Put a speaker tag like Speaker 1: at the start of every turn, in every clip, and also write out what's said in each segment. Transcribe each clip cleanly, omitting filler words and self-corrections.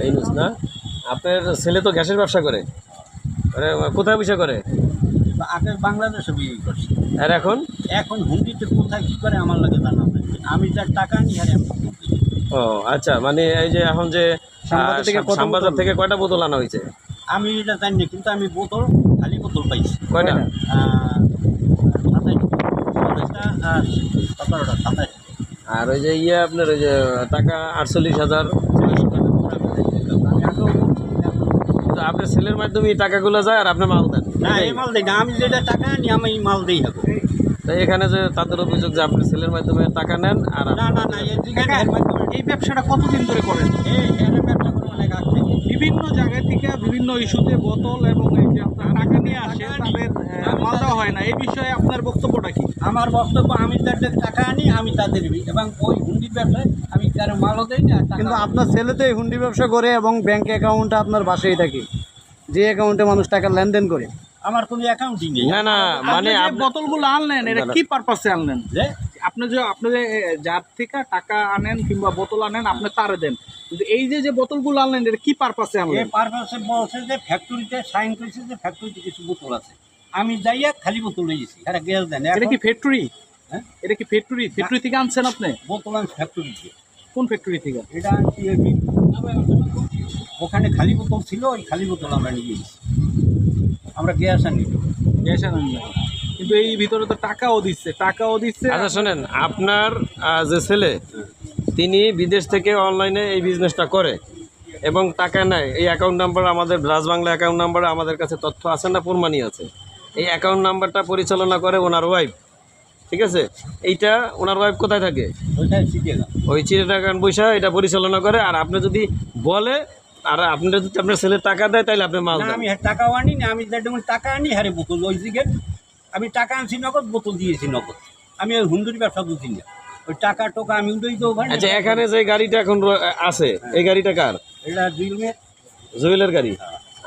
Speaker 1: এই নিউজ না, আপনার ছেলে তো গ্যাসের ব্যবসা করে, মানে কোথায় পয়সা করে?
Speaker 2: আগে বাংলাদেশে বিয়ে করছি,
Speaker 1: আর এখন
Speaker 2: এখন হুন্ডিতে কোথায় কী করে আমার লাগে জানা নাই। আমি যার টাকা নিই আর আমি হুন্ডি দিই।
Speaker 1: ও আচ্ছা, মানে এই যে এখন যে শ্যামবাজার থেকে কয়টা বোতল আনা হয়েছে?
Speaker 2: আমি এটা জানি না, কিন্তু আমি বোতল খালি বোতল পাইছি
Speaker 1: কয়টা?
Speaker 2: 27টা
Speaker 1: আর ওই যে আপনার ওই যে টাকা 48,000, তো আপনার ছেলের মাধ্যমে এই টাকাগুলো যায় আর আপনি মাল দেন?
Speaker 2: না, এই মাল দিই না, আমি যেটা টাকা আনি আমি এই মাল দিই থাকবো।
Speaker 1: তাই এখানে যে তাদের অভিযোগ যে আপনার ছেলের মাধ্যমে টাকা নেন আর
Speaker 2: না না না,
Speaker 3: এই ব্যবসাটা কতদিন ধরে করেন?
Speaker 2: ব্যবসা করে অনেক আগ থেকে।
Speaker 3: বিভিন্ন জায়গা থেকে বিভিন্ন ইস্যুতে বোতল এবং এই যে আপনার টাকা নিয়ে আসে, তাদের মাল দেওয়া হয় না, এই বিষয়ে আপনার বক্তব্যটা কি?
Speaker 2: আমার বক্তব্য, আমি তাদের টাকা আনি আমি তাদের দিই, এবং ওই হুন্ডির ব্যবসায় আমি কারো মালও দেই না।
Speaker 4: কিন্তু আপনার ছেলে তো এই হুন্ডি ব্যবসা করে এবং ব্যাংক অ্যাকাউন্টটা আপনার বাসায় থাকে, যে অ্যাকাউন্টে মানুষ টাকা লেনদেন করে।
Speaker 2: আমার কোনো অ্যাকাউন্টই নেই।
Speaker 1: না না, মানে
Speaker 3: আপনি যে বোতলগুলো আনলেন এটা কি পারপাসে আনলেন? আপনি যে যার থেকে টাকা আনেন কিংবা বোতল আনেন আপনি তারে দেন, কিন্তু এই যে বোতলগুলো আনলেন এটা কি পারপাসে আনলেন?
Speaker 2: এই পারপাসে বলছে যে ফ্যাক্টরিতে সাইন করেছে যে ফ্যাক্টরিতে কিছু বোতল আছে, আমি যাইয়া খালি বোতল নিয়েছি। এরা গ্যাস দেন।
Speaker 3: এটা কি ফ্যাক্টরি?
Speaker 2: হ্যাঁ,
Speaker 3: এটা কি ফ্যাক্টরি থেকে আনছেন আপনি?
Speaker 2: বোতল আমি ফ্যাক্টরিতে।
Speaker 3: কোন ফ্যাক্টরি থেকে?
Speaker 2: এটা আনছি ওখানে খালি বোতল ছিল, ওই খালি বোতল আমরা নিয়ে গেছি। আমরা গ্যাস আনি।
Speaker 3: গ্যাস আনেন না, কিন্তু এই ভিতরে তো টাকাও দিচ্ছে।
Speaker 1: আচ্ছা শোনেন, আপনার যে ছেলে তিনি বিদেশ থেকে অনলাইনে এই বিজনেসটা করে এবং টাকা নেয়, এই অ্যাকাউন্ট নাম্বার আমাদের রাজবাংলা অ্যাকাউন্ট নাম্বারে আমাদের কাছে তথ্য আছে না, প্রমাণই আছে। এই অ্যাকাউন্ট নাম্বারটা পরিচালনা করে ওনার ওয়াইফ, ঠিক আছে? এইটা ওনার ওয়াইফ কোথায় থাকে?
Speaker 2: ওইটাই শিখে গেলাম।
Speaker 1: ওই চিড়িয়াখান পয়সা এটা পরিচালনা করে। আর আপনি যদি বলে আর আপনি যদি আপনার ছেলে টাকা দেয় তাহলে আপনি মাল
Speaker 2: না,
Speaker 1: দেন।
Speaker 2: আমি টাকাও আনি না, আমি যেমন টাকা আনি হারে বোতল ওই দিকে আমি টাকা আনছি নগদ, বোতল দিয়েছি নগদ। আমি ওই হুন্ডুরি ব্যবসা বুঝি না, ওই টাকা টোকা আমি উঠেই তো ওখানে।
Speaker 1: আচ্ছা, এখানে যে গাড়িটা এখন আছে এই গাড়িটা কার?
Speaker 2: এটা জুইলমের।
Speaker 1: জুয়েলের গাড়ি।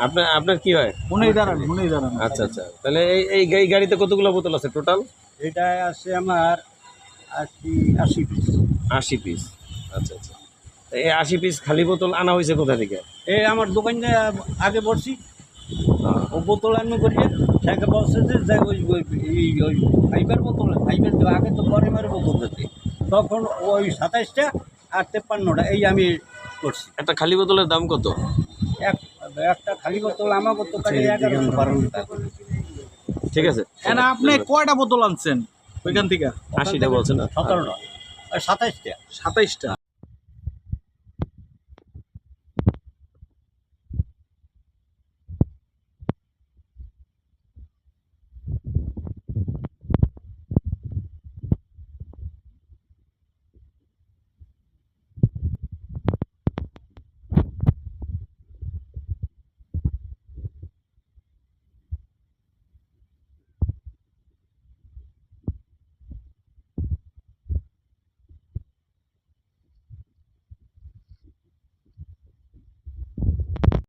Speaker 1: আপনার আপনার কি হয়?
Speaker 3: মনেই দাঁড়ান।
Speaker 1: আচ্ছা আচ্ছা, তাহলে এই গাড়িতে কতগুলো বোতল আছে টোটাল?
Speaker 2: এটা আছে আমার 80 পিস।
Speaker 1: 80 পিস। আচ্ছা আচ্ছা, এই 80 পিস খালি বোতল আনা হয়েছে কোথা থেকে?
Speaker 2: এই আমার দোকানে আগে বসছি, ও বোতল আনো করিয়ে তাকে বলছে যে ওই ফাইবার বোতল, ফাইবার আগে তো পরে মারে বোতল দিতে, তখন ওই 27টা আর 53টা এই আমি করছি।
Speaker 1: একটা খালি বোতলের দাম কত?
Speaker 2: একটা খালি বোতল আমার কত কাটে 11-12 টাকা।
Speaker 1: ঠিক আছে,
Speaker 3: আপনি কয়টা বোতল আনছেন ওইখান থেকে?
Speaker 1: 80টা বলছেন না?
Speaker 2: 17টা 27টা।
Speaker 3: 27টা।